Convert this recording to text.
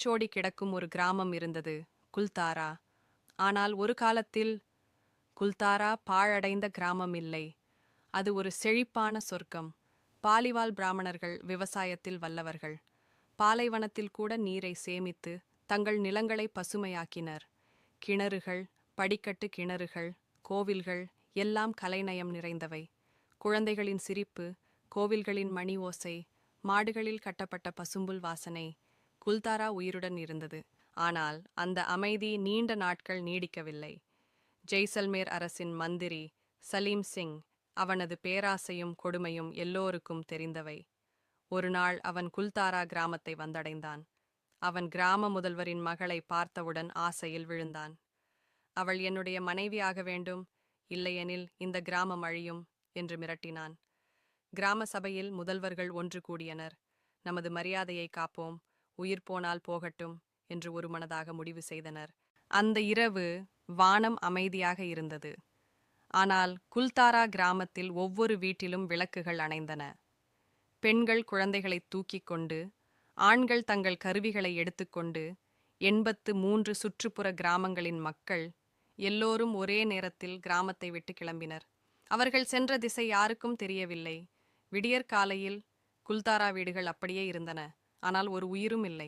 வெறிச்சோடி கிடக்கும் ஒரு கிராமம் இருந்தது, குல்தாரா. ஆனால் ஒரு காலத்தில் குல்தாரா பாழடைந்த கிராமம் இல்லை. அது ஒரு செழிப்பான சொர்க்கம். பாலிவால் பிராமணர்கள் விவசாயத்தில் வல்லவர்கள். பாலைவனத்தில் கூட நீரை சேமித்து தங்கள் நிலங்களை பசுமையாக்கினர். கிணறுகள், படிக்கட்டு கிணறுகள், கோவில்கள் எல்லாம் கலைநயம் நிறைந்தவை. குழந்தைகளின் சிரிப்பு, கோவில்களின் மணி ஓசை, மாடுகளில் கட்டப்பட்ட பசும்புல் வாசனை. குல்தாரா உயிருடன் இருந்தது. ஆனால் அந்த அமைதி நீண்ட நாட்கள் நீடிக்கவில்லை. ஜெய்சல்மேர் அரசின் மந்திரி சலீம் சிங், அவனது பேராசையும் கொடுமையும் எல்லோருக்கும் தெரிந்தவை. ஒரு நாள் அவன் குல்தாரா கிராமத்தை வந்தடைந்தான். அவன் கிராம முதல்வரின் மகளை பார்த்தவுடன் ஆசையில் விழுந்தான். அவள் என்னுடைய மனைவியாக வேண்டும், இல்லையெனில் இந்த கிராமம் அழியும் என்று மிரட்டினான். கிராம சபையில் முதல்வர்கள் ஒன்று கூடியனர். நமது மரியாதையை காப்போம், உயிர் போனால் போகட்டும் என்று ஒருமனதாக முடிவு செய்தனர். அந்த இரவு வானம் அமைதியாக இருந்தது. ஆனால் குல்தாரா கிராமத்தில் ஒவ்வொரு வீட்டிலும் விளக்குகள் அணைந்தன. பெண்கள் குழந்தைகளை தூக்கிக் கொண்டு, ஆண்கள் தங்கள் கருவிகளை எடுத்துக்கொண்டு, 83 சுற்றுப்புற கிராமங்களின் மக்கள் எல்லோரும் ஒரே நேரத்தில் கிராமத்தை விட்டு கிளம்பினர். அவர்கள் சென்ற திசை யாருக்கும் தெரியவில்லை. விடியற்காலையில் குல்தாரா வீடுகள் அப்படியே இருந்தன. ஆனால் ஒரு உயிரும் இல்லை.